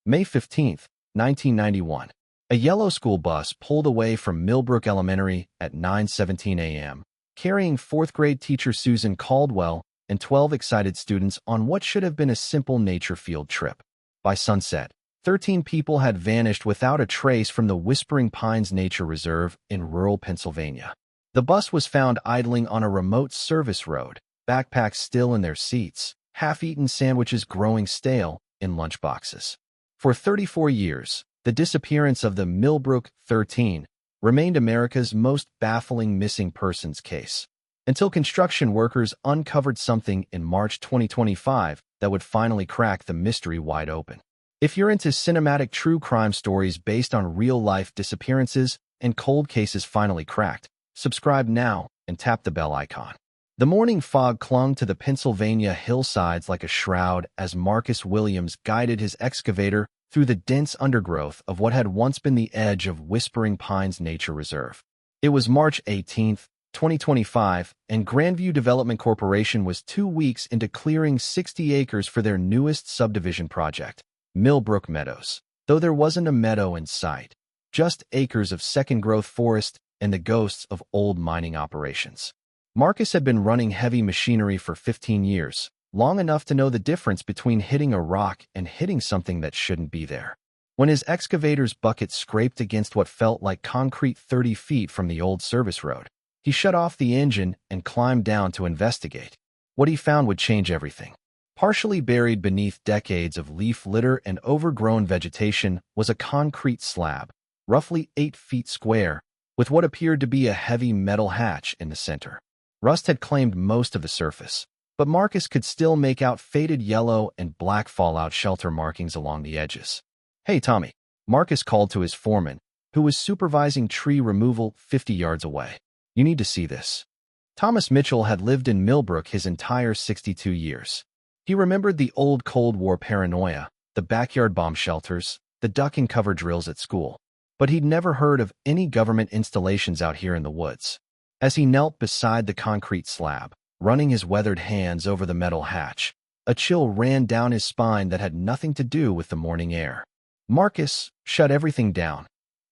May 15, 1991. A yellow school bus pulled away from Millbrook Elementary at 9:17 a.m., carrying fourth-grade teacher Susan Caldwell and 12 excited students on what should have been a simple nature field trip. By sunset, 13 people had vanished without a trace from the Whispering Pines Nature Reserve in rural Pennsylvania. The bus was found idling on a remote service road, backpacks still in their seats, half-eaten sandwiches growing stale in lunchboxes. For 34 years, the disappearance of the Millbrook 13 remained America's most baffling missing persons case, until construction workers uncovered something in March 2025 that would finally crack the mystery wide open. If you're into cinematic true crime stories based on real-life disappearances and cold cases finally cracked, subscribe now and tap the bell icon. The morning fog clung to the Pennsylvania hillsides like a shroud as Marcus Williams guided his excavator through the dense undergrowth of what had once been the edge of Whispering Pines Nature Reserve. It was March 18, 2025, and Grandview Development Corporation was 2 weeks into clearing 60 acres for their newest subdivision project, Millbrook Meadows. Though there wasn't a meadow in sight, just acres of second-growth forest and the ghosts of old mining operations. Marcus had been running heavy machinery for 15 years, long enough to know the difference between hitting a rock and hitting something that shouldn't be there. When his excavator's bucket scraped against what felt like concrete 30 feet from the old service road, he shut off the engine and climbed down to investigate. What he found would change everything. Partially buried beneath decades of leaf litter and overgrown vegetation was a concrete slab, roughly 8 feet square, with what appeared to be a heavy metal hatch in the center. Rust had claimed most of the surface, but Marcus could still make out faded yellow and black fallout shelter markings along the edges. "Hey, Tommy," Marcus called to his foreman, who was supervising tree removal 50 yards away. "You need to see this." Thomas Mitchell had lived in Millbrook his entire 62 years. He remembered the old Cold War paranoia, the backyard bomb shelters, the duck-and-cover drills at school, but he'd never heard of any government installations out here in the woods. As he knelt beside the concrete slab, running his weathered hands over the metal hatch, a chill ran down his spine that had nothing to do with the morning air. "Marcus, shut everything down,"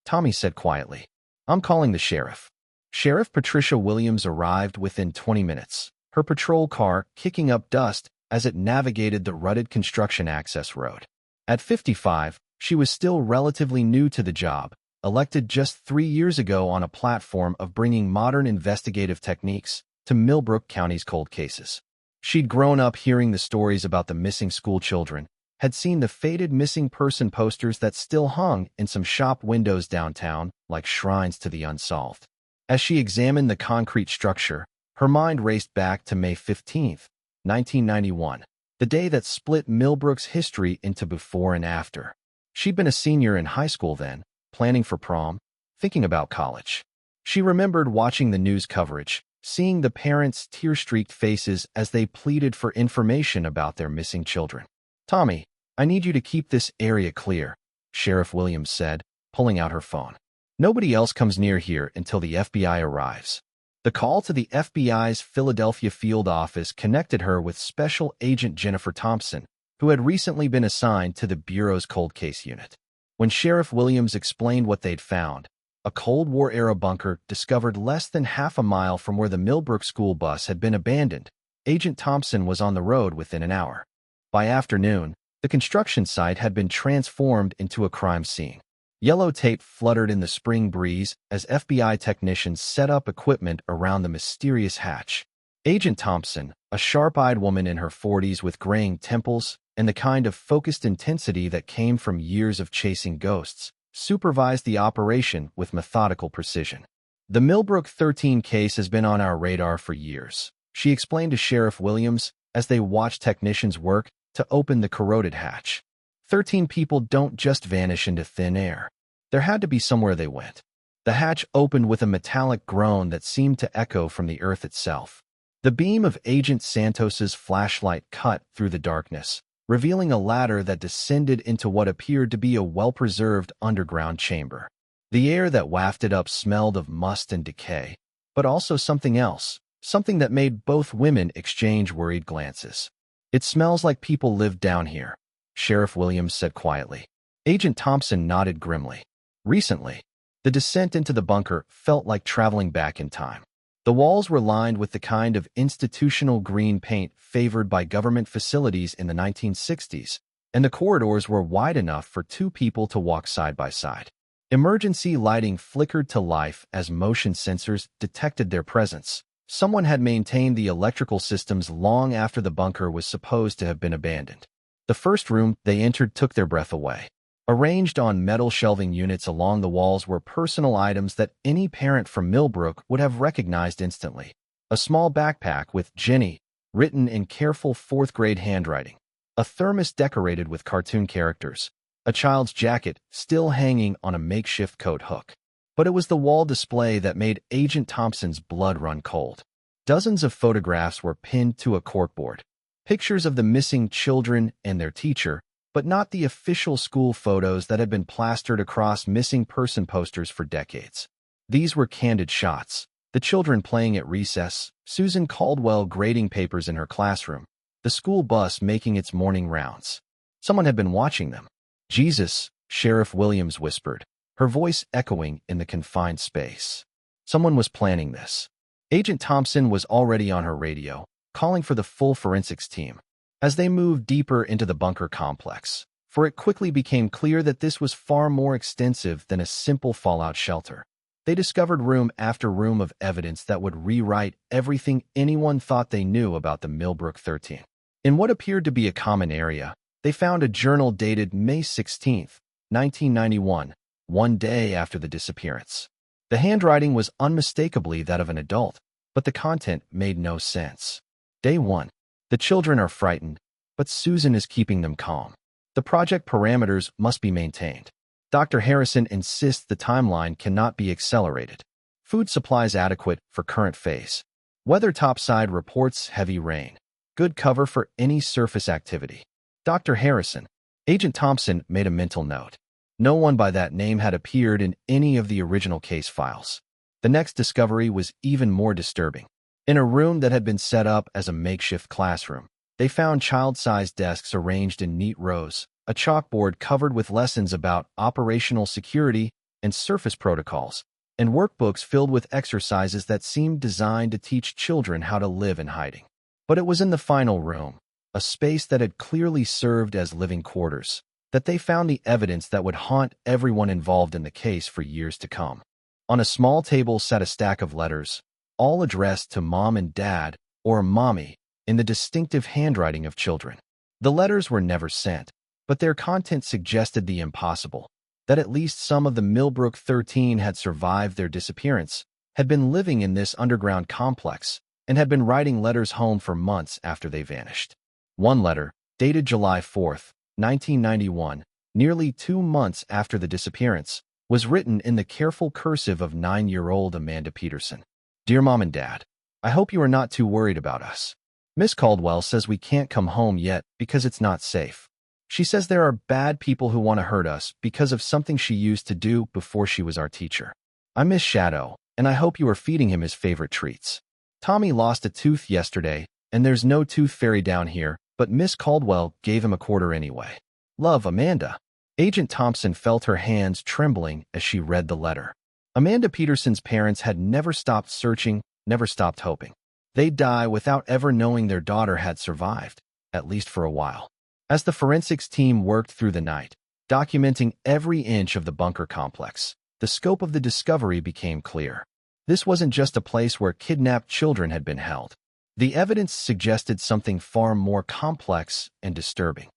Tommy said quietly. "I'm calling the sheriff." Sheriff Patricia Williams arrived within 20 minutes, her patrol car kicking up dust as it navigated the rutted construction access road. At 55, she was still relatively new to the job, elected just 3 years ago on a platform of bringing modern investigative techniques to Millbrook County's cold cases. She'd grown up hearing the stories about the missing school children, had seen the faded missing person posters that still hung in some shop windows downtown like shrines to the unsolved. As she examined the concrete structure, her mind raced back to May 15, 1991, the day that split Millbrook's history into before and after. She'd been a senior in high school then, planning for prom, thinking about college. She remembered watching the news coverage, seeing the parents' tear-streaked faces as they pleaded for information about their missing children. "Tommy, I need you to keep this area clear," Sheriff Williams said, pulling out her phone. "Nobody else comes near here until the FBI arrives." The call to the FBI's Philadelphia field office connected her with Special Agent Jennifer Thompson, who had recently been assigned to the Bureau's cold case unit. When Sheriff Williams explained what they'd found, a Cold War-era bunker discovered less than half a mile from where the Millbrook school bus had been abandoned, Agent Thompson was on the road within an hour. By afternoon, the construction site had been transformed into a crime scene. Yellow tape fluttered in the spring breeze as FBI technicians set up equipment around the mysterious hatch. Agent Thompson, a sharp-eyed woman in her 40s with graying temples and the kind of focused intensity that came from years of chasing ghosts, supervised the operation with methodical precision. "The Millbrook 13 case has been on our radar for years," she explained to Sheriff Williams as they watched technicians work to open the corroded hatch. 13 people don't just vanish into thin air. There had to be somewhere they went. The hatch opened with a metallic groan that seemed to echo from the earth itself. The beam of Agent Santos's flashlight cut through the darkness, revealing a ladder that descended into what appeared to be a well-preserved underground chamber. The air that wafted up smelled of must and decay, but also something else, something that made both women exchange worried glances. "It smells like people lived down here," Sheriff Williams said quietly. Agent Thompson nodded grimly. Recently, the descent into the bunker felt like traveling back in time. The walls were lined with the kind of institutional green paint favored by government facilities in the 1960s, and the corridors were wide enough for two people to walk side by side. Emergency lighting flickered to life as motion sensors detected their presence. Someone had maintained the electrical systems long after the bunker was supposed to have been abandoned. The first room they entered took their breath away. Arranged on metal shelving units along the walls were personal items that any parent from Millbrook would have recognized instantly. A small backpack with Jenny written in careful fourth-grade handwriting. A thermos decorated with cartoon characters. A child's jacket still hanging on a makeshift coat hook. But it was the wall display that made Agent Thompson's blood run cold. Dozens of photographs were pinned to a corkboard. Pictures of the missing children and their teacher, but not the official school photos that had been plastered across missing person posters for decades. These were candid shots. The children playing at recess, Susan Caldwell grading papers in her classroom, the school bus making its morning rounds. Someone had been watching them. Jesus, Sheriff Williams whispered, her voice echoing in the confined space. Someone was planning this. Agent Thompson was already on her radio, calling for the full forensics team. As they moved deeper into the bunker complex, for it quickly became clear that this was far more extensive than a simple fallout shelter. They discovered room after room of evidence that would rewrite everything anyone thought they knew about the Millbrook 13. In what appeared to be a common area, they found a journal dated May 16, 1991, one day after the disappearance. The handwriting was unmistakably that of an adult, but the content made no sense. Day 1. The children are frightened, but Susan is keeping them calm. The project parameters must be maintained. Dr. Harrison insists the timeline cannot be accelerated. Food supplies adequate for current phase. Weather topside reports heavy rain. Good cover for any surface activity. Dr. Harrison. Agent Thompson made a mental note. No one by that name had appeared in any of the original case files. The next discovery was even more disturbing. In a room that had been set up as a makeshift classroom, they found child-sized desks arranged in neat rows, a chalkboard covered with lessons about operational security and surface protocols, and workbooks filled with exercises that seemed designed to teach children how to live in hiding. But it was in the final room, a space that had clearly served as living quarters, that they found the evidence that would haunt everyone involved in the case for years to come. On a small table sat a stack of letters, all addressed to Mom and Dad, or Mommy, in the distinctive handwriting of children. The letters were never sent, but their content suggested the impossible, that at least some of the Millbrook 13 had survived their disappearance, had been living in this underground complex, and had been writing letters home for months after they vanished. One letter, dated July 4, 1991, nearly 2 months after the disappearance, was written in the careful cursive of 9-year-old Amanda Peterson. Dear Mom and Dad, I hope you are not too worried about us. Miss Caldwell says we can't come home yet because it's not safe. She says there are bad people who want to hurt us because of something she used to do before she was our teacher. I miss Shadow, and I hope you are feeding him his favorite treats. Tommy lost a tooth yesterday, and there's no tooth fairy down here, but Miss Caldwell gave him a quarter anyway. Love, Amanda. Agent Thompson felt her hands trembling as she read the letter. Amanda Peterson's parents had never stopped searching, never stopped hoping. They'd die without ever knowing their daughter had survived, at least for a while. As the forensics team worked through the night, documenting every inch of the bunker complex, the scope of the discovery became clear. This wasn't just a place where kidnapped children had been held. The evidence suggested something far more complex and disturbing.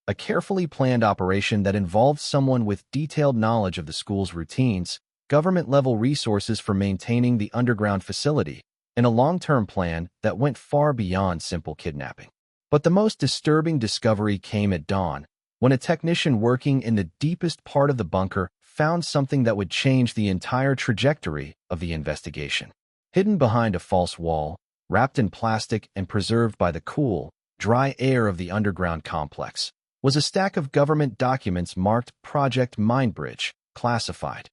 A carefully planned operation that involved someone with detailed knowledge of the school's routines, government-level resources for maintaining the underground facility, and a long-term plan that went far beyond simple kidnapping. But the most disturbing discovery came at dawn, when a technician working in the deepest part of the bunker found something that would change the entire trajectory of the investigation. Hidden behind a false wall, wrapped in plastic and preserved by the cool, dry air of the underground complex, was a stack of government documents marked Project Mindbridge, classified.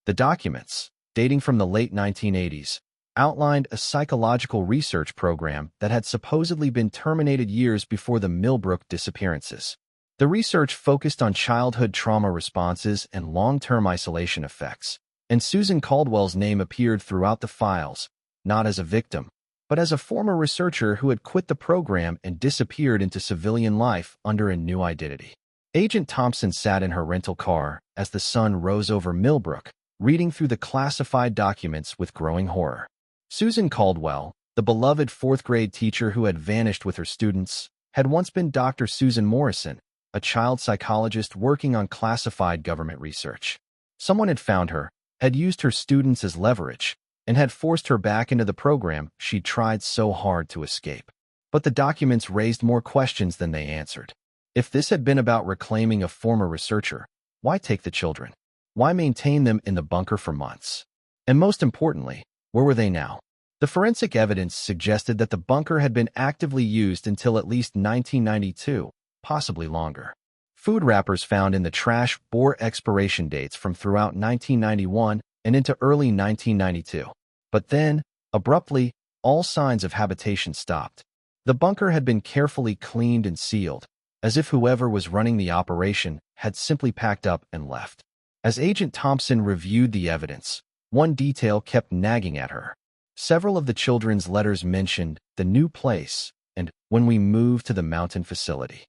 The documents, dating from the late 1980s, outlined a psychological research program that had supposedly been terminated years before the Millbrook disappearances. The research focused on childhood trauma responses and long-term isolation effects, and Susan Caldwell's name appeared throughout the files, not as a victim, but as a former researcher who had quit the program and disappeared into civilian life under a new identity. Agent Thompson sat in her rental car as the sun rose over Millbrook, reading through the classified documents with growing horror. Susan Caldwell, the beloved fourth-grade teacher who had vanished with her students, had once been Dr. Susan Morrison, a child psychologist working on classified government research. Someone had found her, had used her students as leverage, and had forced her back into the program she'd tried so hard to escape. But the documents raised more questions than they answered. If this had been about reclaiming a former researcher, why take the children? Why maintain them in the bunker for months? And most importantly, where were they now? The forensic evidence suggested that the bunker had been actively used until at least 1992, possibly longer. Food wrappers found in the trash bore expiration dates from throughout 1991 and into early 1992. But then, abruptly, all signs of habitation stopped. The bunker had been carefully cleaned and sealed, as if whoever was running the operation had simply packed up and left. As Agent Thompson reviewed the evidence, one detail kept nagging at her. Several of the children's letters mentioned the new place and when we moved to the mountain facility.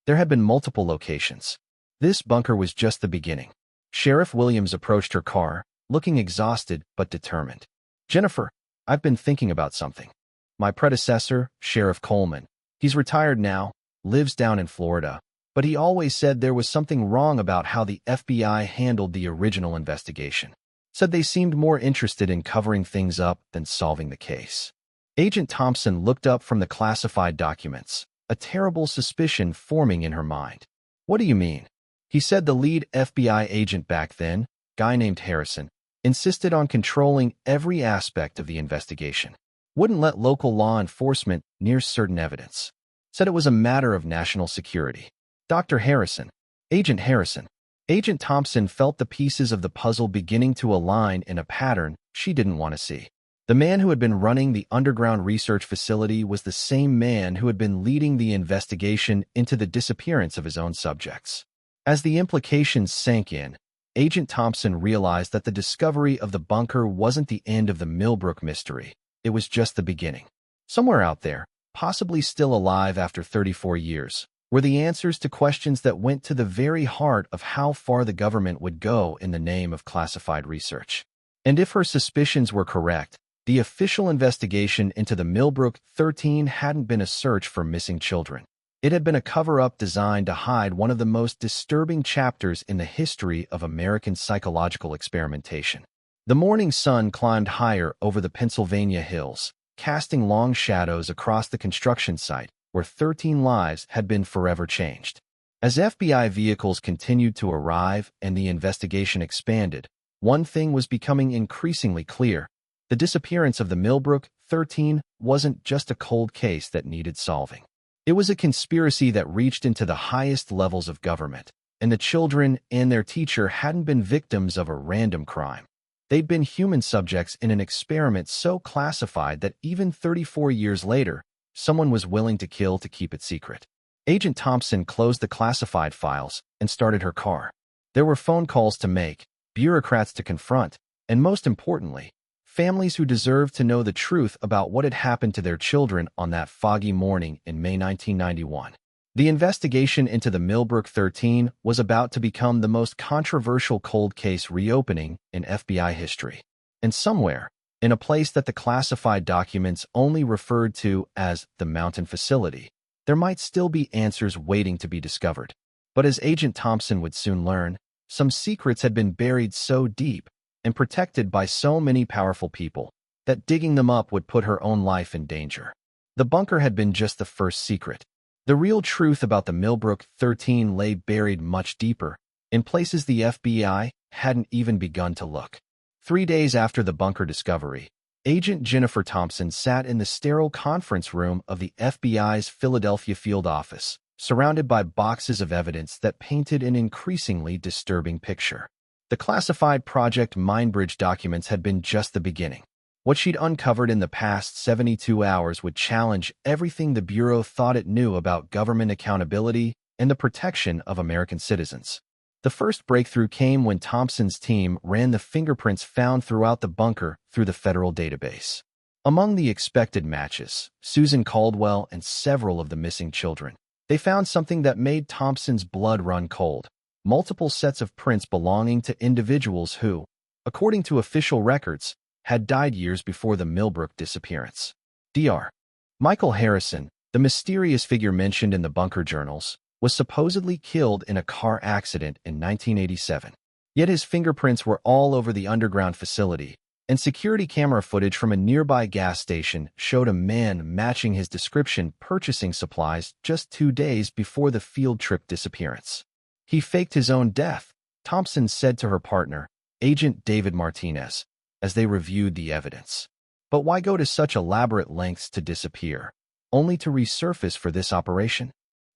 There had been multiple locations. This bunker was just the beginning. Sheriff Williams approached her car, looking exhausted but determined. "Jennifer, I've been thinking about something. My predecessor, Sheriff Coleman, he's retired now, lives down in Florida, but he always said there was something wrong about how the FBI handled the original investigation. Said they seemed more interested in covering things up than solving the case." Agent Thompson looked up from the classified documents, a terrible suspicion forming in her mind. "What do you mean?" He said the lead FBI agent back then, guy named Harrison, insisted on controlling every aspect of the investigation. Wouldn't let local law enforcement near certain evidence. Said it was a matter of national security. Dr. Harrison, Agent Harrison. Agent Thompson felt the pieces of the puzzle beginning to align in a pattern she didn't want to see. The man who had been running the underground research facility was the same man who had been leading the investigation into the disappearance of his own subjects. As the implications sank in, Agent Thompson realized that the discovery of the bunker wasn't the end of the Millbrook mystery. It was just the beginning. Somewhere out there, possibly still alive after 34 years, were the answers to questions that went to the very heart of how far the government would go in the name of classified research. And if her suspicions were correct, the official investigation into the Millbrook 13 hadn't been a search for missing children. It had been a cover-up designed to hide one of the most disturbing chapters in the history of American psychological experimentation. The morning sun climbed higher over the Pennsylvania hills, casting long shadows across the construction site where 13 lives had been forever changed. As FBI vehicles continued to arrive and the investigation expanded, one thing was becoming increasingly clear. The disappearance of the Millbrook 13 wasn't just a cold case that needed solving. It was a conspiracy that reached into the highest levels of government, and the children and their teacher hadn't been victims of a random crime. They'd been human subjects in an experiment so classified that even 34 years later, someone was willing to kill to keep it secret. Agent Thompson closed the classified files and started her car. There were phone calls to make, bureaucrats to confront, and most importantly, families who deserved to know the truth about what had happened to their children on that foggy morning in May 1991. The investigation into the Millbrook 13 was about to become the most controversial cold case reopening in FBI history. And somewhere, in a place that the classified documents only referred to as the mountain facility, there might still be answers waiting to be discovered. But as Agent Thompson would soon learn, some secrets had been buried so deep and protected by so many powerful people that digging them up would put her own life in danger. The bunker had been just the first secret. The real truth about the Millbrook 13 lay buried much deeper, in places the FBI hadn't even begun to look. 3 days after the bunker discovery, Agent Jennifer Thompson sat in the sterile conference room of the FBI's Philadelphia field office, surrounded by boxes of evidence that painted an increasingly disturbing picture. The classified Project Mindbridge documents had been just the beginning. What she'd uncovered in the past 72 hours would challenge everything the Bureau thought it knew about government accountability and the protection of American citizens. The first breakthrough came when Thompson's team ran the fingerprints found throughout the bunker through the federal database. Among the expected matches, Susan Caldwell and several of the missing children, they found something that made Thompson's blood run cold: multiple sets of prints belonging to individuals who, according to official records, had died years before the Millbrook disappearance. Dr. Michael Harrison, the mysterious figure mentioned in the bunker journals, was supposedly killed in a car accident in 1987. Yet his fingerprints were all over the underground facility, and security camera footage from a nearby gas station showed a man matching his description purchasing supplies just 2 days before the field trip disappearance. He faked his own death, Thompson said to her partner, Agent David Martinez, as they reviewed the evidence. But why go to such elaborate lengths to disappear, only to resurface for this operation?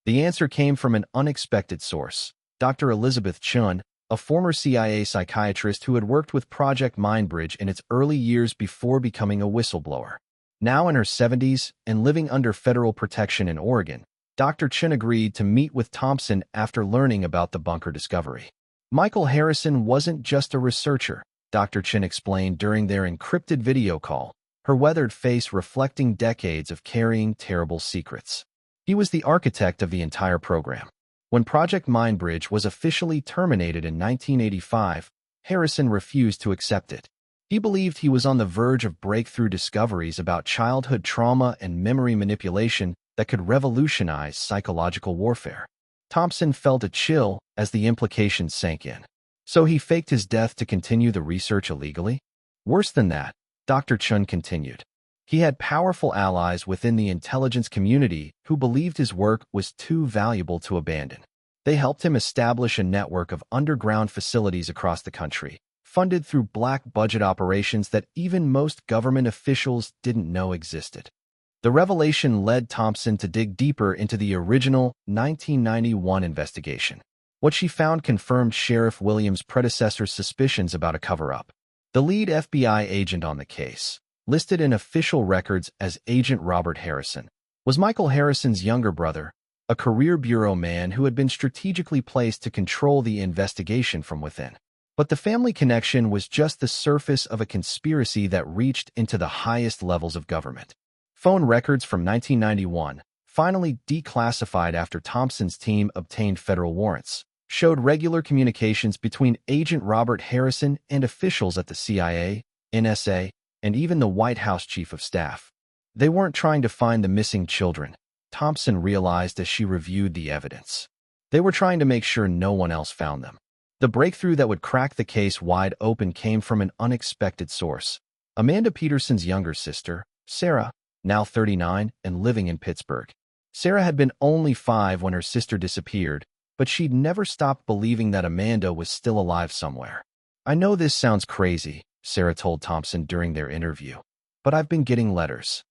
The answer came from an unexpected source, Dr. Elizabeth Chun, a former CIA psychiatrist who had worked with Project Mindbridge in its early years before becoming a whistleblower. Now in her 70s and living under federal protection in Oregon, Dr. Chun agreed to meet with Thompson after learning about the bunker discovery. Michael Harrison wasn't just a researcher, Dr. Chun explained during their encrypted video call, her weathered face reflecting decades of carrying terrible secrets. He was the architect of the entire program. When Project Mindbridge was officially terminated in 1985, Harrison refused to accept it. He believed he was on the verge of breakthrough discoveries about childhood trauma and memory manipulation that could revolutionize psychological warfare. Thompson felt a chill as the implications sank in. So he faked his death to continue the research illegally? Worse than that, Dr. Chun continued. He had powerful allies within the intelligence community who believed his work was too valuable to abandon. They helped him establish a network of underground facilities across the country, funded through black budget operations that even most government officials didn't know existed. The revelation led Thompson to dig deeper into the original 1991 investigation. What she found confirmed Sheriff Williams' predecessor's suspicions about a cover-up. The lead FBI agent on the case, listed in official records as Agent Robert Harrison, was Michael Harrison's younger brother, a career bureau man who had been strategically placed to control the investigation from within. But the family connection was just the surface of a conspiracy that reached into the highest levels of government. Phone records from 1991, finally declassified after Thompson's team obtained federal warrants, showed regular communications between Agent Robert Harrison and officials at the CIA, NSA, and even the White House Chief of Staff. They weren't trying to find the missing children, Thompson realized as she reviewed the evidence. They were trying to make sure no one else found them. The breakthrough that would crack the case wide open came from an unexpected source. Amanda Peterson's younger sister, Sarah, now 39 and living in Pittsburgh. Sarah had been only 5 when her sister disappeared, but she'd never stopped believing that Amanda was still alive somewhere. I know this sounds crazy, Sarah told Thompson during their interview, but I've been getting letters.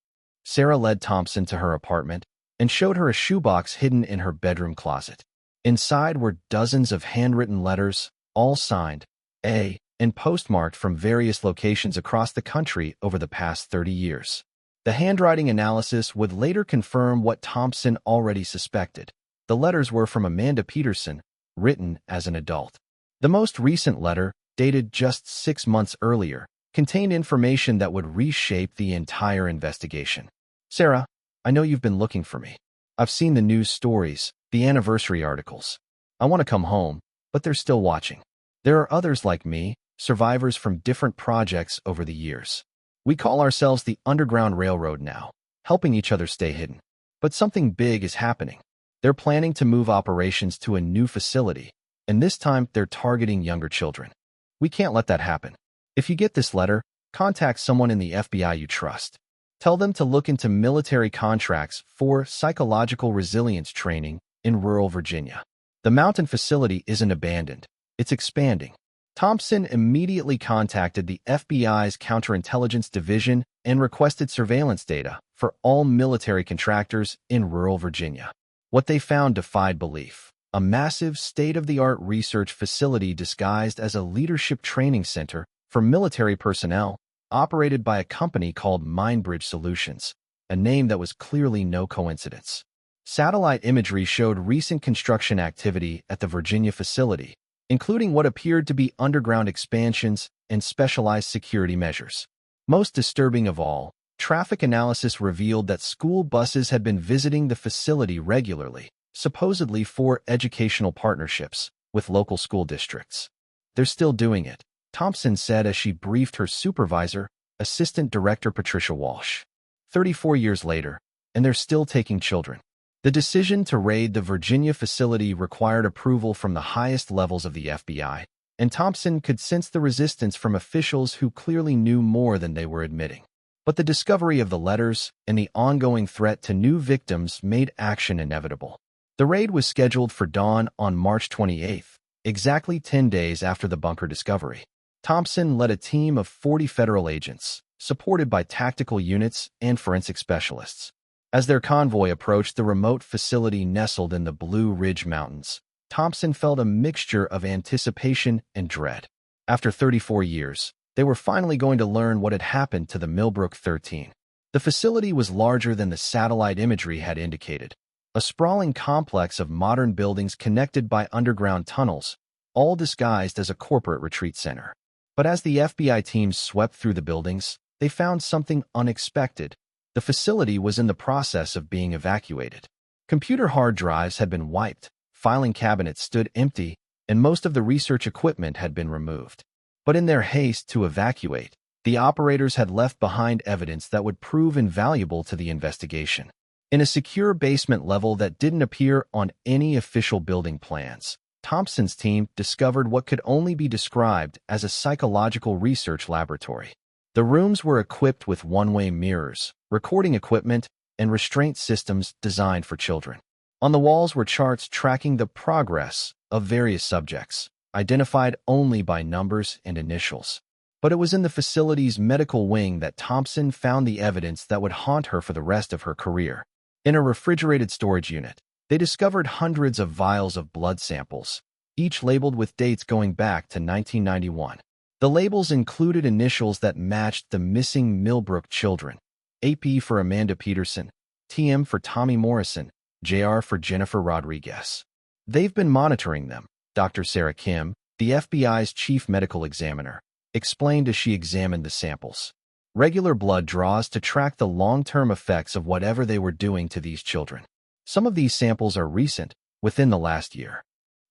Sarah led Thompson to her apartment and showed her a shoebox hidden in her bedroom closet. Inside were dozens of handwritten letters, all signed, A, and postmarked from various locations across the country over the past 30 years. The handwriting analysis would later confirm what Thompson already suspected. The letters were from Amanda Peterson, written as an adult. The most recent letter, dated just 6 months earlier, contained information that would reshape the entire investigation. Sarah, I know you've been looking for me. I've seen the news stories, the anniversary articles. I want to come home, but they're still watching. There are others like me, survivors from different projects over the years. We call ourselves the Underground Railroad now, helping each other stay hidden. But something big is happening. They're planning to move operations to a new facility, and this time they're targeting younger children. We can't let that happen. If you get this letter, contact someone in the FBI you trust. Tell them to look into military contracts for psychological resilience training in rural Virginia. The mountain facility isn't abandoned. It's expanding. Thompson immediately contacted the FBI's Counterintelligence Division and requested surveillance data for all military contractors in rural Virginia. What they found defied belief. A massive state-of-the-art research facility disguised as a leadership training center for military personnel, operated by a company called Mindbridge Solutions, a name that was clearly no coincidence. Satellite imagery showed recent construction activity at the Virginia facility, including what appeared to be underground expansions and specialized security measures. Most disturbing of all, traffic analysis revealed that school buses had been visiting the facility regularly, supposedly for educational partnerships with local school districts. "They're still doing it," Thompson said as she briefed her supervisor, Assistant Director Patricia Walsh. 34 years later, and they're still taking children. The decision to raid the Virginia facility required approval from the highest levels of the FBI, and Thompson could sense the resistance from officials who clearly knew more than they were admitting. But the discovery of the letters and the ongoing threat to new victims made action inevitable. The raid was scheduled for dawn on March 28, exactly 10 days after the bunker discovery. Thompson led a team of 40 federal agents, supported by tactical units and forensic specialists. As their convoy approached the remote facility nestled in the Blue Ridge Mountains, Thompson felt a mixture of anticipation and dread. After 34 years, they were finally going to learn what had happened to the Millbrook 13. The facility was larger than the satellite imagery had indicated, a sprawling complex of modern buildings connected by underground tunnels, all disguised as a corporate retreat center. But as the FBI teams swept through the buildings, they found something unexpected. The facility was in the process of being evacuated. Computer hard drives had been wiped, filing cabinets stood empty, and most of the research equipment had been removed. But in their haste to evacuate, the operators had left behind evidence that would prove invaluable to the investigation. In a secure basement level that didn't appear on any official building plans, Thompson's team discovered what could only be described as a psychological research laboratory. The rooms were equipped with one-way mirrors, recording equipment, and restraint systems designed for children. On the walls were charts tracking the progress of various subjects, identified only by numbers and initials. But it was in the facility's medical wing that Thompson found the evidence that would haunt her for the rest of her career. In a refrigerated storage unit, they discovered hundreds of vials of blood samples, each labeled with dates going back to 1991. The labels included initials that matched the missing Millbrook children: AP for Amanda Peterson, TM for Tommy Morrison, JR for Jennifer Rodriguez. "They've been monitoring them," Dr. Sarah Kim, the FBI's chief medical examiner, explained as she examined the samples. "Regular blood draws to track the long-term effects of whatever they were doing to these children. Some of these samples are recent, within the last year."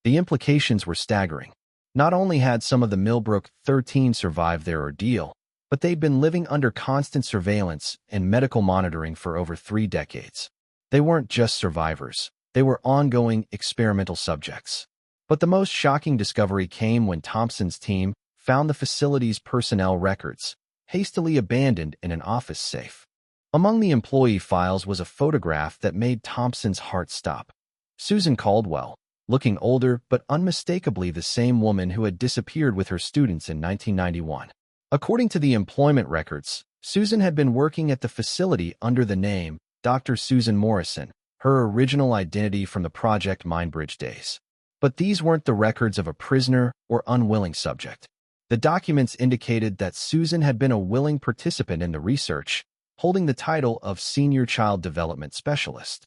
The implications were staggering. Not only had some of the Millbrook 13 survived their ordeal, but they'd been living under constant surveillance and medical monitoring for over 3 decades. They weren't just survivors, they were ongoing experimental subjects. But the most shocking discovery came when Thompson's team found the facility's personnel records, hastily abandoned in an office safe. Among the employee files was a photograph that made Thompson's heart stop. Susan Caldwell, looking older but unmistakably the same woman who had disappeared with her students in 1991. According to the employment records, Susan had been working at the facility under the name Dr. Susan Morrison, her original identity from the Project Mindbridge days. But these weren't the records of a prisoner or unwilling subject. The documents indicated that Susan had been a willing participant in the research, holding the title of Senior Child Development Specialist.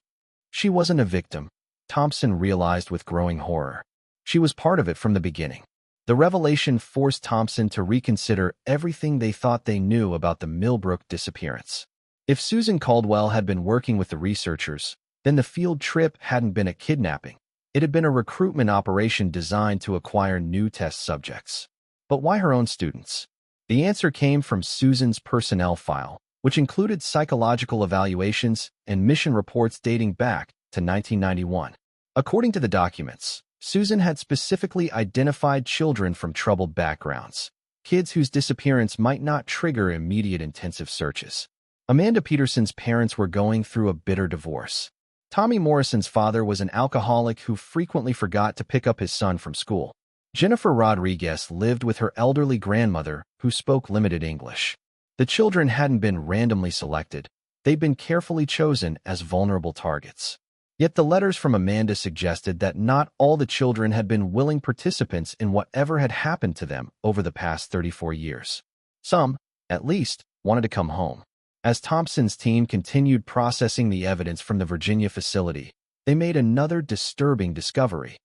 She wasn't a victim, Thompson realized with growing horror. She was part of it from the beginning. The revelation forced Thompson to reconsider everything they thought they knew about the Millbrook disappearance. If Susan Caldwell had been working with the researchers, then the field trip hadn't been a kidnapping. It had been a recruitment operation designed to acquire new test subjects. But why her own students? The answer came from Susan's personnel file, which included psychological evaluations and mission reports dating back to 1991. According to the documents, Susan had specifically identified children from troubled backgrounds, kids whose disappearance might not trigger immediate intensive searches. Amanda Peterson's parents were going through a bitter divorce. Tommy Morrison's father was an alcoholic who frequently forgot to pick up his son from school. Jennifer Rodriguez lived with her elderly grandmother, who spoke limited English. The children hadn't been randomly selected. They'd been carefully chosen as vulnerable targets. Yet the letters from Amanda suggested that not all the children had been willing participants in whatever had happened to them over the past 34 years. Some, at least, wanted to come home. As Thompson's team continued processing the evidence from the Virginia facility, they made another disturbing discovery: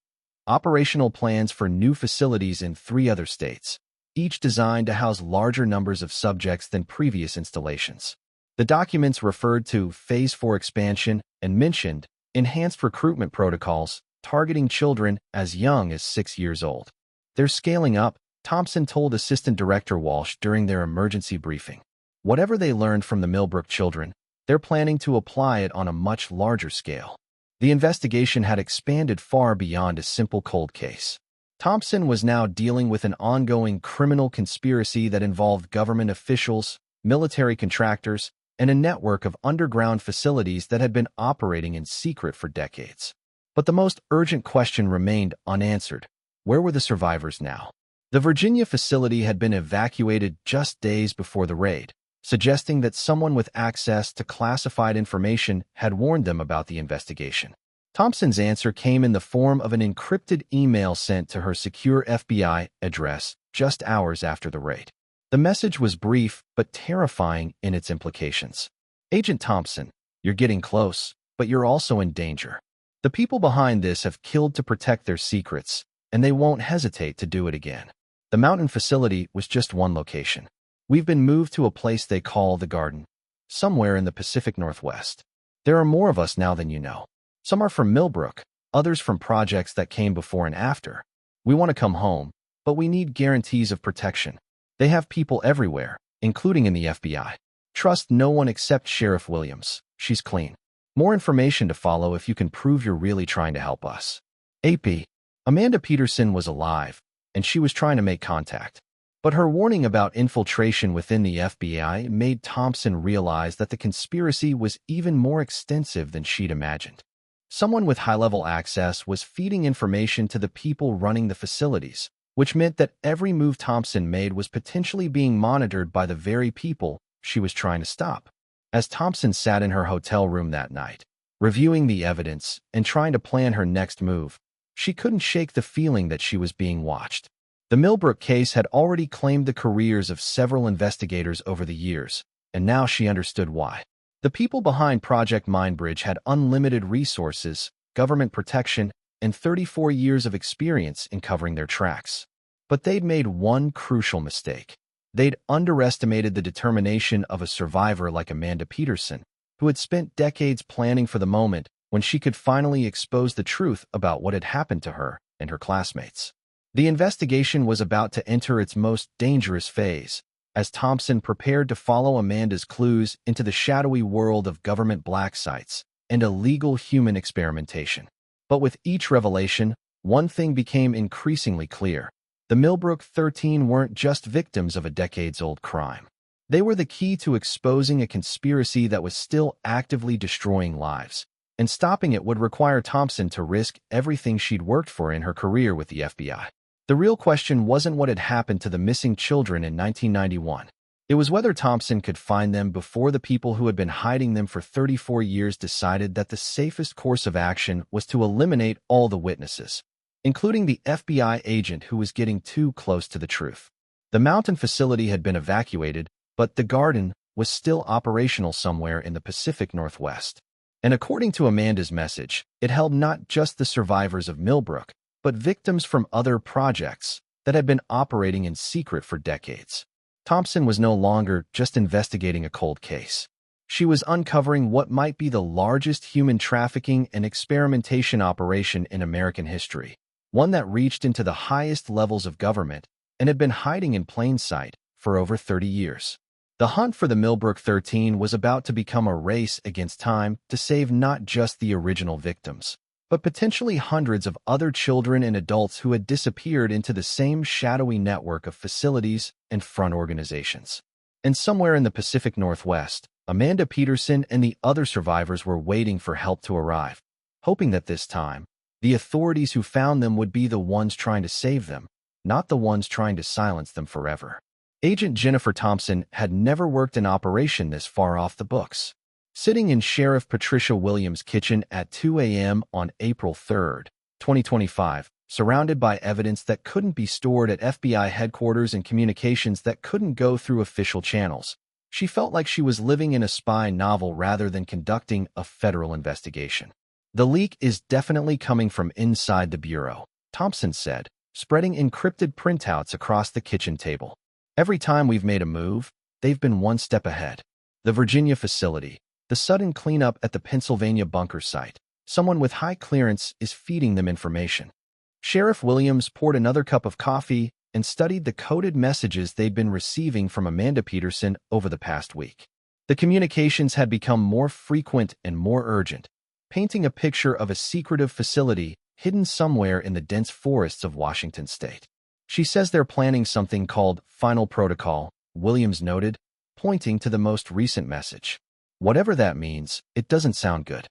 operational plans for new facilities in 3 other states, each designed to house larger numbers of subjects than previous installations. The documents referred to Phase 4 expansion and mentioned enhanced recruitment protocols targeting children as young as 6 years old. They're scaling up, Thompson told Assistant Director Walsh during their emergency briefing. Whatever they learned from the Millbrook children, they're planning to apply it on a much larger scale. The investigation had expanded far beyond a simple cold case. Thompson was now dealing with an ongoing criminal conspiracy that involved government officials, military contractors, and a network of underground facilities that had been operating in secret for decades. But the most urgent question remained unanswered: where were the survivors now? The Virginia facility had been evacuated just days before the raid, suggesting that someone with access to classified information had warned them about the investigation. Thompson's answer came in the form of an encrypted email sent to her secure FBI address just hours after the raid. The message was brief but terrifying in its implications. Agent Thompson, you're getting close, but you're also in danger. The people behind this have killed to protect their secrets, and they won't hesitate to do it again. The mountain facility was just one location. We've been moved to a place they call the Garden, somewhere in the Pacific Northwest. There are more of us now than you know. Some are from Millbrook, others from projects that came before and after. We want to come home, but we need guarantees of protection. They have people everywhere, including in the FBI. Trust no one except Sheriff Williams. She's clean. More information to follow if you can prove you're really trying to help us. AP. Amanda Peterson was alive, and she was trying to make contact. But her warning about infiltration within the FBI made Thompson realize that the conspiracy was even more extensive than she'd imagined. Someone with high-level access was feeding information to the people running the facilities, which meant that every move Thompson made was potentially being monitored by the very people she was trying to stop. As Thompson sat in her hotel room that night, reviewing the evidence and trying to plan her next move, she couldn't shake the feeling that she was being watched. The Millbrook case had already claimed the careers of several investigators over the years, and now she understood why. The people behind Project Mindbridge had unlimited resources, government protection, and 34 years of experience in covering their tracks. But they'd made one crucial mistake. They'd underestimated the determination of a survivor like Amanda Peterson, who had spent decades planning for the moment when she could finally expose the truth about what had happened to her and her classmates. The investigation was about to enter its most dangerous phase, as Thompson prepared to follow Amanda's clues into the shadowy world of government black sites and illegal human experimentation. But with each revelation, one thing became increasingly clear. The Millbrook 13 weren't just victims of a decades-old crime. They were the key to exposing a conspiracy that was still actively destroying lives, and stopping it would require Thompson to risk everything she'd worked for in her career with the FBI. The real question wasn't what had happened to the missing children in 1991. It was whether Thompson could find them before the people who had been hiding them for 34 years decided that the safest course of action was to eliminate all the witnesses, including the FBI agent who was getting too close to the truth. The mountain facility had been evacuated, but the Garden was still operational somewhere in the Pacific Northwest. And according to Amanda's message, it held not just the survivors of Millbrook, but victims from other projects that had been operating in secret for decades. Thompson was no longer just investigating a cold case. She was uncovering what might be the largest human trafficking and experimentation operation in American history, one that reached into the highest levels of government and had been hiding in plain sight for over 30 years. The hunt for the Millbrook 13 was about to become a race against time to save not just the original victims, but potentially hundreds of other children and adults who had disappeared into the same shadowy network of facilities and front organizations. And somewhere in the Pacific Northwest, Amanda Peterson and the other survivors were waiting for help to arrive, hoping that this time, the authorities who found them would be the ones trying to save them, not the ones trying to silence them forever. Agent Jennifer Thompson had never worked an operation this far off the books. Sitting in Sheriff Patricia Williams' kitchen at 2 a.m. on April 3, 2025, surrounded by evidence that couldn't be stored at FBI headquarters and communications that couldn't go through official channels, She felt like she was living in a spy novel rather than conducting a federal investigation. "The leak is definitely coming from inside the bureau," Thompson said, spreading encrypted printouts across the kitchen table. "Every time we've made a move, they've been one step ahead. The Virginia facility, the sudden cleanup at the Pennsylvania bunker site. Someone with high clearance is feeding them information." Sheriff Williams poured another cup of coffee and studied the coded messages they'd been receiving from Amanda Peterson over the past week. The communications had become more frequent and more urgent, painting a picture of a secretive facility hidden somewhere in the dense forests of Washington state. "She says they're planning something called Final Protocol," Williams noted, pointing to the most recent message. "Whatever that means, it doesn't sound good."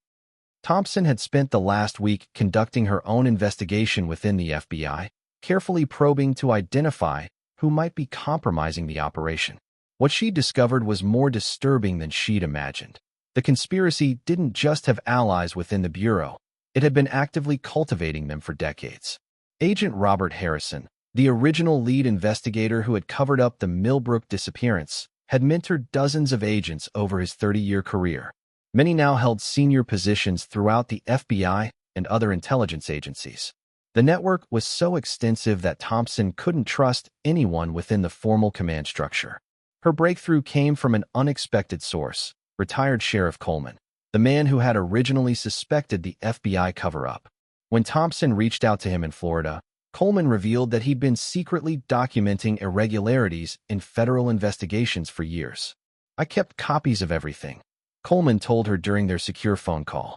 Thompson had spent the last week conducting her own investigation within the FBI, carefully probing to identify who might be compromising the operation. What she discovered was more disturbing than she'd imagined. The conspiracy didn't just have allies within the Bureau. It had been actively cultivating them for decades. Agent Robert Harrison, the original lead investigator who had covered up the Millbrook disappearance, had mentored dozens of agents over his 30-year career. Many now held senior positions throughout the FBI and other intelligence agencies. The network was so extensive that Thompson couldn't trust anyone within the formal command structure. Her breakthrough came from an unexpected source, retired Sheriff Coleman, the man who had originally suspected the FBI cover-up. When Thompson reached out to him in Florida, Coleman revealed that he'd been secretly documenting irregularities in federal investigations for years. "I kept copies of everything," Coleman told her during their secure phone call.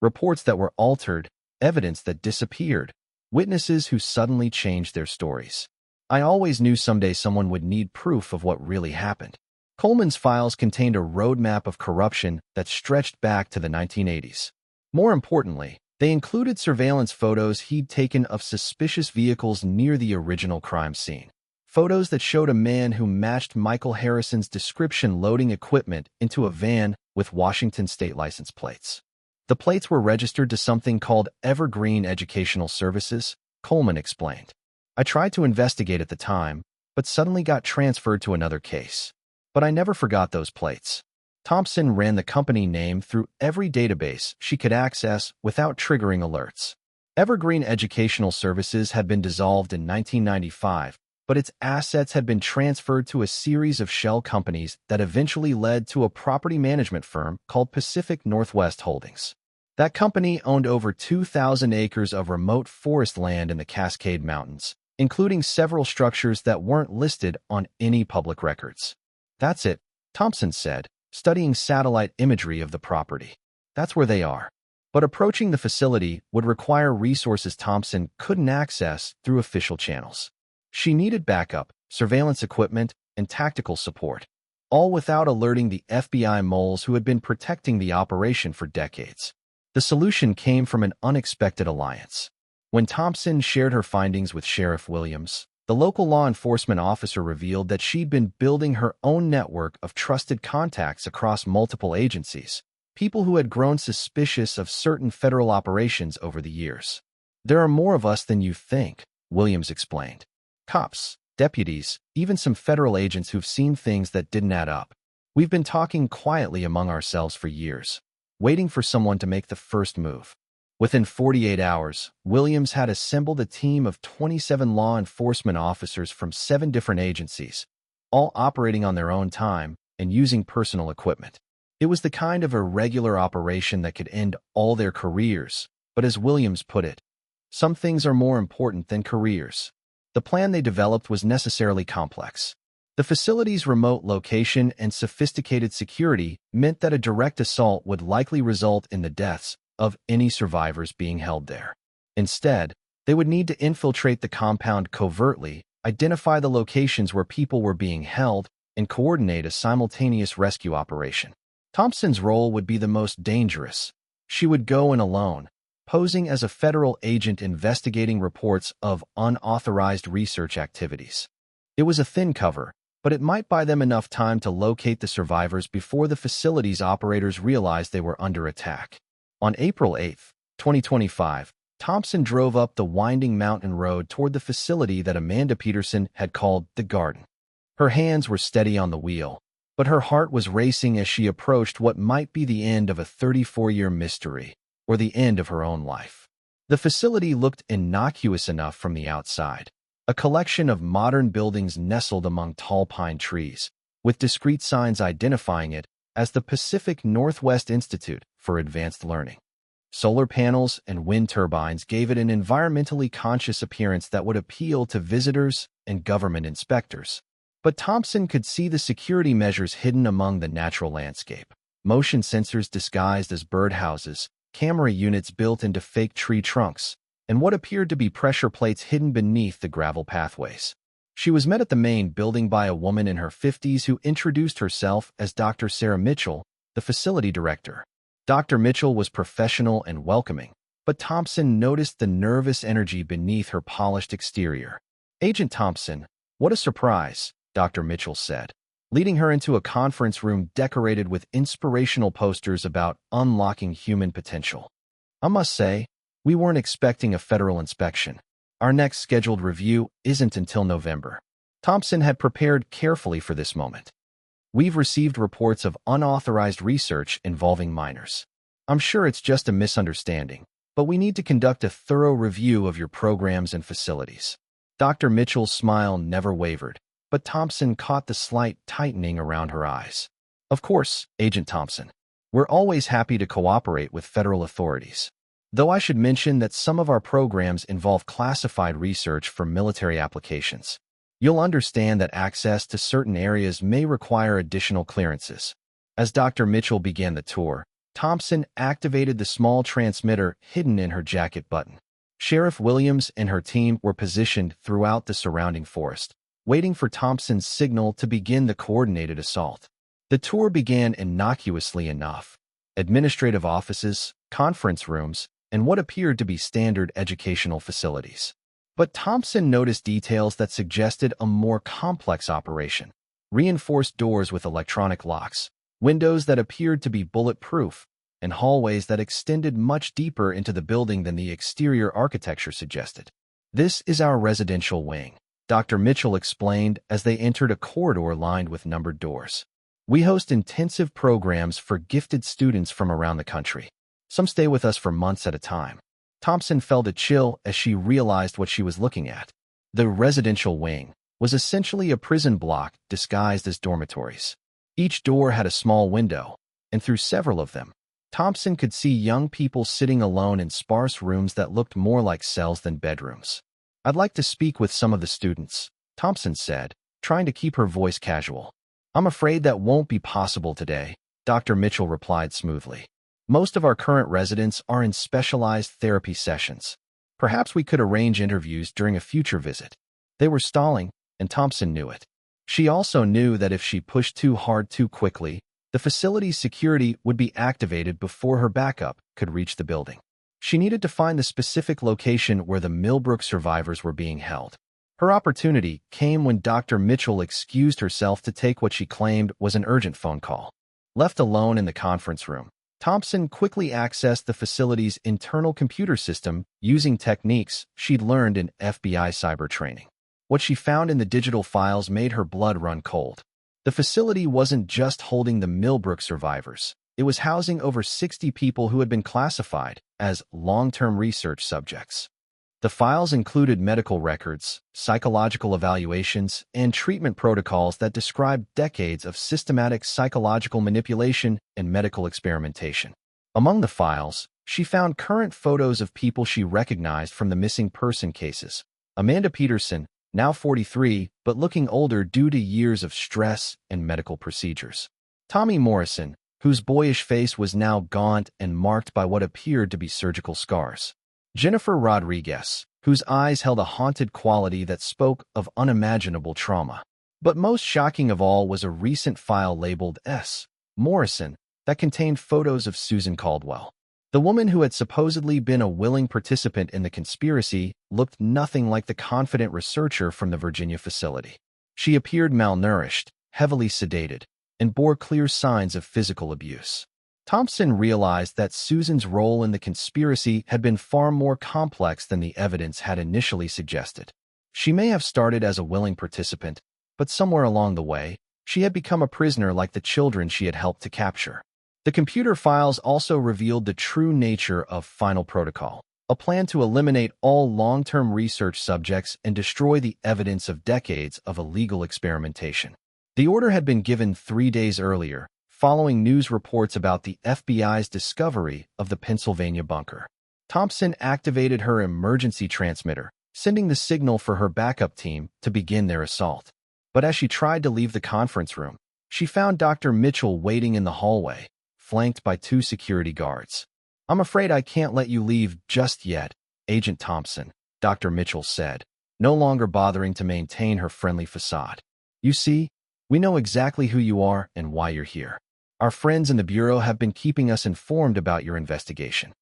"Reports that were altered, evidence that disappeared, witnesses who suddenly changed their stories. I always knew someday someone would need proof of what really happened." Coleman's files contained a roadmap of corruption that stretched back to the 1980s. More importantly, they included surveillance photos he'd taken of suspicious vehicles near the original crime scene. Photos that showed a man who matched Michael Harrison's description loading equipment into a van with Washington state license plates. The plates were registered to something called Evergreen Educational Services, Coleman explained. "I tried to investigate at the time, but suddenly got transferred to another case. But I never forgot those plates." Thompson ran the company name through every database she could access without triggering alerts. Evergreen Educational Services had been dissolved in 1995, but its assets had been transferred to a series of shell companies that eventually led to a property management firm called Pacific Northwest Holdings. That company owned over 2,000 acres of remote forest land in the Cascade Mountains, including several structures that weren't listed on any public records. "That's it," Thompson said, studying satellite imagery of the property. "That's where they are." But approaching the facility would require resources Thompson couldn't access through official channels. She needed backup, surveillance equipment, and tactical support, all without alerting the FBI moles who had been protecting the operation for decades. The solution came from an unexpected alliance. When Thompson shared her findings with Sheriff Williams, the local law enforcement officer revealed that she'd been building her own network of trusted contacts across multiple agencies, people who had grown suspicious of certain federal operations over the years. "There are more of us than you think," Williams explained. "Cops, deputies, even some federal agents who've seen things that didn't add up. We've been talking quietly among ourselves for years, waiting for someone to make the first move." Within 48 hours, Williams had assembled a team of 27 law enforcement officers from 7 different agencies, all operating on their own time and using personal equipment. It was the kind of irregular operation that could end all their careers, but as Williams put it, "Some things are more important than careers." The plan they developed was necessarily complex. The facility's remote location and sophisticated security meant that a direct assault would likely result in the deaths of any survivors being held there. Instead, they would need to infiltrate the compound covertly, identify the locations where people were being held, and coordinate a simultaneous rescue operation. Thompson's role would be the most dangerous. She would go in alone, posing as a federal agent investigating reports of unauthorized research activities. It was a thin cover, but it might buy them enough time to locate the survivors before the facility's operators realized they were under attack. On April 8, 2025, Thompson drove up the winding mountain road toward the facility that Amanda Peterson had called the Garden. Her hands were steady on the wheel, but her heart was racing as she approached what might be the end of a 34-year mystery, or the end of her own life. The facility looked innocuous enough from the outside, a collection of modern buildings nestled among tall pine trees, with discrete signs identifying it as the Pacific Northwest Institute for Advanced Learning. Solar panels and wind turbines gave it an environmentally conscious appearance that would appeal to visitors and government inspectors. But Thompson could see the security measures hidden among the natural landscape. Motion sensors disguised as birdhouses, camera units built into fake tree trunks, and what appeared to be pressure plates hidden beneath the gravel pathways. She was met at the main building by a woman in her 50s who introduced herself as Dr. Sarah Mitchell, the facility director. Dr. Mitchell was professional and welcoming, but Thompson noticed the nervous energy beneath her polished exterior. "Agent Thompson, what a surprise," Dr. Mitchell said, leading her into a conference room decorated with inspirational posters about unlocking human potential. "I must say, we weren't expecting a federal inspection. Our next scheduled review isn't until November." Thompson had prepared carefully for this moment. "We've received reports of unauthorized research involving minors. I'm sure it's just a misunderstanding, but we need to conduct a thorough review of your programs and facilities." Dr. Mitchell's smile never wavered, but Thompson caught the slight tightening around her eyes. "Of course, Agent Thompson. We're always happy to cooperate with federal authorities. Though I should mention that some of our programs involve classified research for military applications. You'll understand that access to certain areas may require additional clearances." As Dr. Mitchell began the tour, Thompson activated the small transmitter hidden in her jacket button. Sheriff Williams and her team were positioned throughout the surrounding forest, waiting for Thompson's signal to begin the coordinated assault. The tour began innocuously enough: administrative offices, conference rooms, and what appeared to be standard educational facilities. But Thompson noticed details that suggested a more complex operation: reinforced doors with electronic locks, windows that appeared to be bulletproof, and hallways that extended much deeper into the building than the exterior architecture suggested. "This is our residential wing," Dr. Mitchell explained as they entered a corridor lined with numbered doors. "We host intensive programs for gifted students from around the country. Some stay with us for months at a time." Thompson felt a chill as she realized what she was looking at. The residential wing was essentially a prison block disguised as dormitories. Each door had a small window, and through several of them, Thompson could see young people sitting alone in sparse rooms that looked more like cells than bedrooms. "I'd like to speak with some of the students," Thompson said, trying to keep her voice casual. "I'm afraid that won't be possible today," Dr. Mitchell replied smoothly. "Most of our current residents are in specialized therapy sessions. Perhaps we could arrange interviews during a future visit." They were stalling, and Thompson knew it. She also knew that if she pushed too hard too quickly, the facility's security would be activated before her backup could reach the building. She needed to find the specific location where the Millbrook survivors were being held. Her opportunity came when Dr. Mitchell excused herself to take what she claimed was an urgent phone call. Left alone in the conference room, Thompson quickly accessed the facility's internal computer system using techniques she'd learned in FBI cyber training. What she found in the digital files made her blood run cold. The facility wasn't just holding the Millbrook survivors. It was housing over 60 people who had been classified as long-term research subjects. The files included medical records, psychological evaluations, and treatment protocols that described decades of systematic psychological manipulation and medical experimentation. Among the files, she found current photos of people she recognized from the missing person cases. Amanda Peterson, now 43, but looking older due to years of stress and medical procedures. Tommy Morrison, whose boyish face was now gaunt and marked by what appeared to be surgical scars. Jennifer Rodriguez, whose eyes held a haunted quality that spoke of unimaginable trauma. But most shocking of all was a recent file labeled S. Morrison that contained photos of Susan Caldwell. The woman who had supposedly been a willing participant in the conspiracy looked nothing like the confident researcher from the Virginia facility. She appeared malnourished, heavily sedated, and bore clear signs of physical abuse. Thompson realized that Susan's role in the conspiracy had been far more complex than the evidence had initially suggested. She may have started as a willing participant, but somewhere along the way, She had become a prisoner like the children she had helped to capture. The computer files also revealed the true nature of Final Protocol, a plan to eliminate all long-term research subjects and destroy the evidence of decades of illegal experimentation. The order had been given 3 days earlier, following news reports about the FBI's discovery of the Pennsylvania bunker. Thompson activated her emergency transmitter, sending the signal for her backup team to begin their assault. But as she tried to leave the conference room, she found Dr. Mitchell waiting in the hallway, flanked by 2 security guards. "I'm afraid I can't let you leave just yet, Agent Thompson," Dr. Mitchell said, no longer bothering to maintain her friendly facade. "You see, we know exactly who you are and why you're here. Our friends in the Bureau have been keeping us informed about your investigation."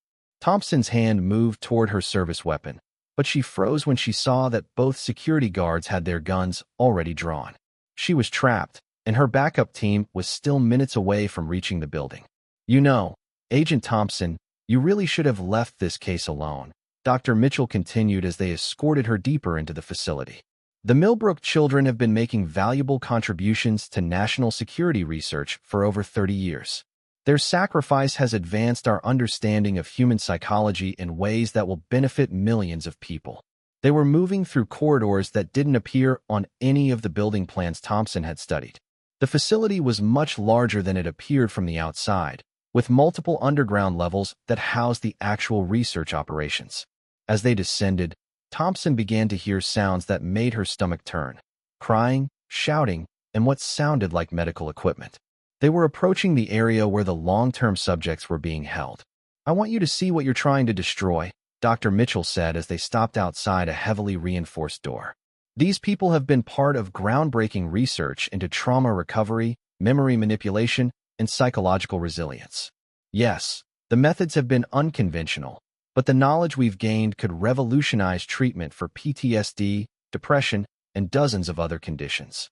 Thompson's hand moved toward her service weapon, but she froze when she saw that both security guards had their guns already drawn. She was trapped, and her backup team was still minutes away from reaching the building. "You know, Agent Thompson, you really should have left this case alone," Dr. Mitchell continued as they escorted her deeper into the facility. "The Millbrook children have been making valuable contributions to national security research for over 30 years. Their sacrifice has advanced our understanding of human psychology in ways that will benefit millions of people." They were moving through corridors that didn't appear on any of the building plans Thompson had studied. The facility was much larger than it appeared from the outside, with multiple underground levels that housed the actual research operations. As they descended, Thompson began to hear sounds that made her stomach turn: crying, shouting, and what sounded like medical equipment. They were approaching the area where the long-term subjects were being held. "I want you to see what you're trying to destroy," Dr. Mitchell said as they stopped outside a heavily reinforced door. "These people have been part of groundbreaking research into trauma recovery, memory manipulation, and psychological resilience. Yes, the methods have been unconventional, but the knowledge we've gained could revolutionize treatment for PTSD, depression, and dozens of other conditions."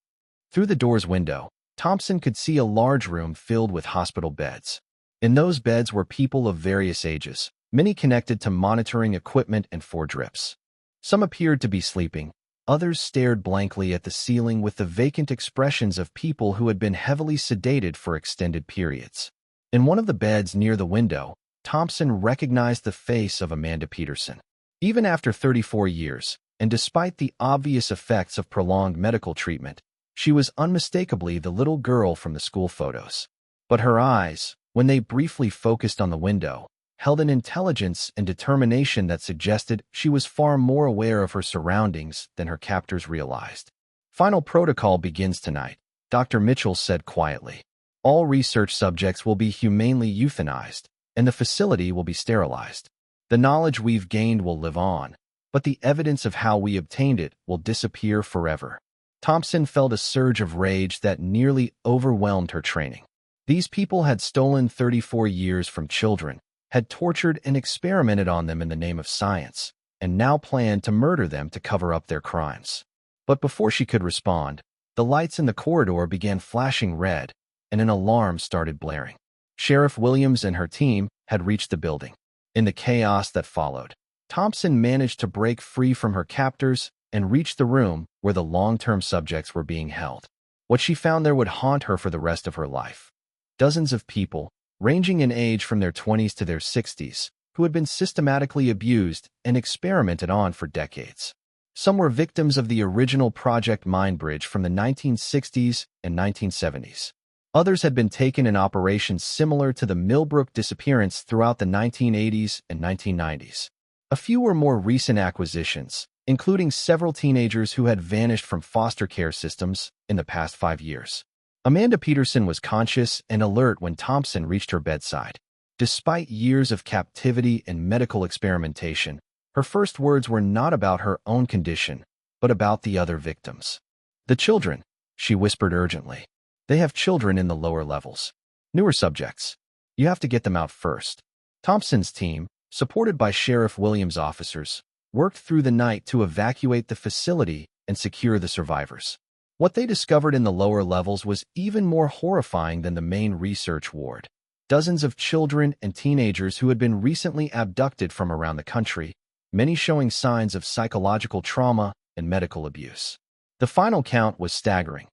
Through the door's window, Thompson could see a large room filled with hospital beds. In those beds were people of various ages, many connected to monitoring equipment and for drips. Some appeared to be sleeping, others stared blankly at the ceiling with the vacant expressions of people who had been heavily sedated for extended periods. In one of the beds near the window, Thompson recognized the face of Amanda Peterson. Even after 34 years, and despite the obvious effects of prolonged medical treatment, she was unmistakably the little girl from the school photos. But her eyes, when they briefly focused on the window, held an intelligence and determination that suggested she was far more aware of her surroundings than her captors realized. "Final Protocol begins tonight," Dr. Mitchell said quietly. "All research subjects will be humanely euthanized, and the facility will be sterilized. The knowledge we've gained will live on, but the evidence of how we obtained it will disappear forever." Thompson felt a surge of rage that nearly overwhelmed her training. These people had stolen 34 years from children, had tortured and experimented on them in the name of science, and now planned to murder them to cover up their crimes. But before she could respond, the lights in the corridor began flashing red, and an alarm started blaring. Sheriff Williams and her team had reached the building. In the chaos that followed, Thompson managed to break free from her captors and reach the room where the long-term subjects were being held. What she found there would haunt her for the rest of her life. Dozens of people, ranging in age from their 20s to their 60s, who had been systematically abused and experimented on for decades. Some were victims of the original Project Mindbridge from the 1960s and 1970s. Others had been taken in operations similar to the Millbrook disappearance throughout the 1980s and 1990s. A few were more recent acquisitions, including several teenagers who had vanished from foster care systems in the past 5 years. Amanda Peterson was conscious and alert when Thompson reached her bedside. Despite years of captivity and medical experimentation, her first words were not about her own condition, but about the other victims. "The children," she whispered urgently. "They have children in the lower levels. Newer subjects. You have to get them out first." Thompson's team, supported by Sheriff Williams' officers, worked through the night to evacuate the facility and secure the survivors. What they discovered in the lower levels was even more horrifying than the main research ward. Dozens of children and teenagers who had been recently abducted from around the country, many showing signs of psychological trauma and medical abuse. The final count was staggering.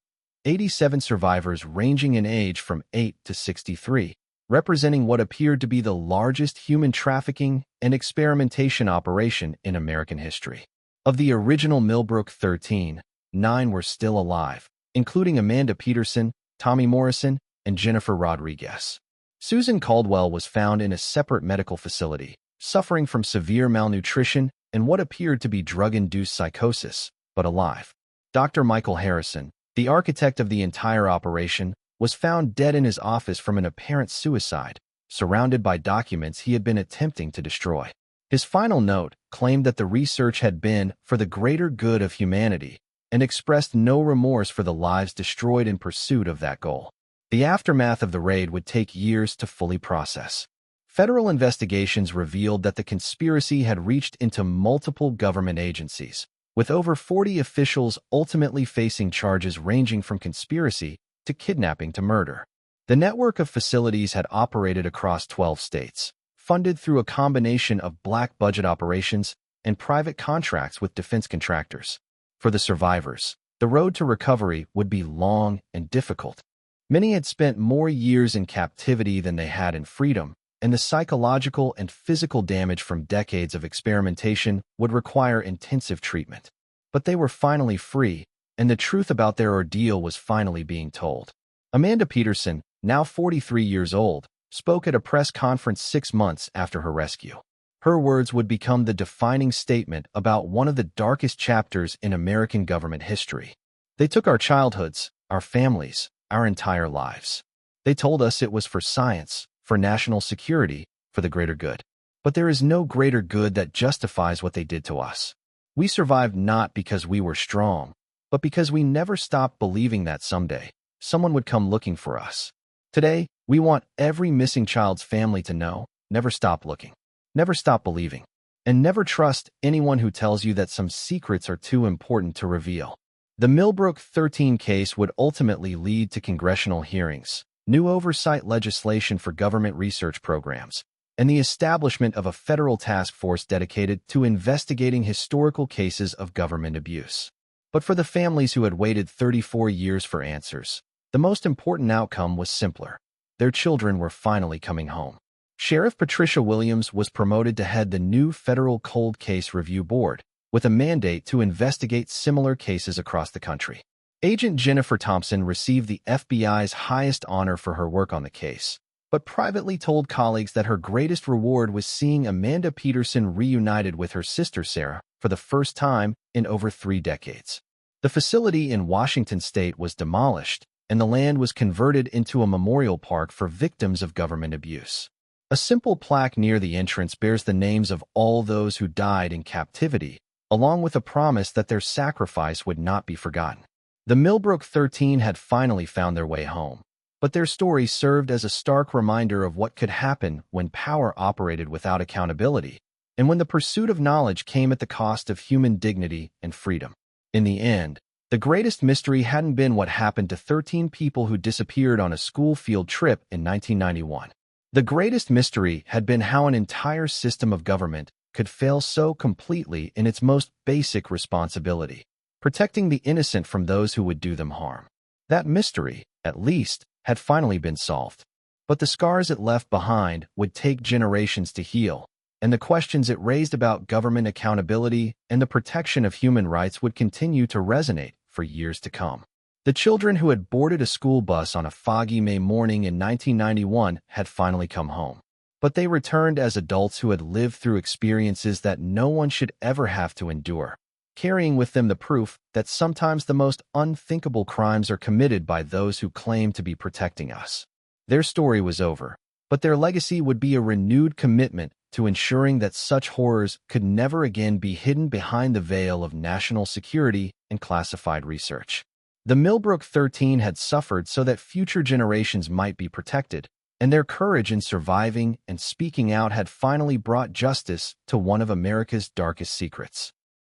87 survivors ranging in age from 8 to 63, representing what appeared to be the largest human trafficking and experimentation operation in American history. Of the original Millbrook 13, 9 were still alive, including Amanda Peterson, Tommy Morrison, and Jennifer Rodriguez. Susan Caldwell was found in a separate medical facility, suffering from severe malnutrition and what appeared to be drug-induced psychosis, but alive. Dr. Michael Harrison, the architect of the entire operation, was found dead in his office from an apparent suicide, surrounded by documents he had been attempting to destroy. His final note claimed that the research had been for the greater good of humanity and expressed no remorse for the lives destroyed in pursuit of that goal. The aftermath of the raid would take years to fully process. Federal investigations revealed that the conspiracy had reached into multiple government agencies, with over 40 officials ultimately facing charges ranging from conspiracy to kidnapping to murder. The network of facilities had operated across 12 states, funded through a combination of black budget operations and private contracts with defense contractors. For the survivors, the road to recovery would be long and difficult. Many had spent more years in captivity than they had in freedom, and the psychological and physical damage from decades of experimentation would require intensive treatment. But they were finally free, and the truth about their ordeal was finally being told. Amanda Peterson, now 43 years old, spoke at a press conference 6 months after her rescue. Her words would become the defining statement about one of the darkest chapters in American government history. They took our childhoods, our families, our entire lives. They told us it was for science, for national security, for the greater good. But there is no greater good that justifies what they did to us. We survived not because we were strong, but because we never stopped believing that someday someone would come looking for us. Today, we want every missing child's family to know, never stop looking, never stop believing, and never trust anyone who tells you that some secrets are too important to reveal. The Millbrook 13 case would ultimately lead to congressional hearings, new oversight legislation for government research programs, and the establishment of a federal task force dedicated to investigating historical cases of government abuse. But for the families who had waited 34 years for answers, the most important outcome was simpler. Their children were finally coming home. Sheriff Patricia Williams was promoted to head the new Federal Cold Case Review Board, with a mandate to investigate similar cases across the country. Agent Jennifer Thompson received the FBI's highest honor for her work on the case, but privately told colleagues that her greatest reward was seeing Amanda Peterson reunited with her sister Sarah for the first time in over 3 decades. The facility in Washington state was demolished, and the land was converted into a memorial park for victims of government abuse. A simple plaque near the entrance bears the names of all those who died in captivity, along with a promise that their sacrifice would not be forgotten. The Millbrook 13 had finally found their way home, but their story served as a stark reminder of what could happen when power operated without accountability, and when the pursuit of knowledge came at the cost of human dignity and freedom. In the end, the greatest mystery hadn't been what happened to 13 people who disappeared on a school field trip in 1991. The greatest mystery had been how an entire system of government could fail so completely in its most basic responsibility, protecting the innocent from those who would do them harm. That mystery, at least, had finally been solved. But the scars it left behind would take generations to heal, and the questions it raised about government accountability and the protection of human rights would continue to resonate for years to come. The children who had boarded a school bus on a foggy May morning in 1991 had finally come home. But they returned as adults who had lived through experiences that no one should ever have to endure, carrying with them the proof that sometimes the most unthinkable crimes are committed by those who claim to be protecting us. Their story was over, but their legacy would be a renewed commitment to ensuring that such horrors could never again be hidden behind the veil of national security and classified research. The Millbrook 13 had suffered so that future generations might be protected, and their courage in surviving and speaking out had finally brought justice to one of America's darkest secrets.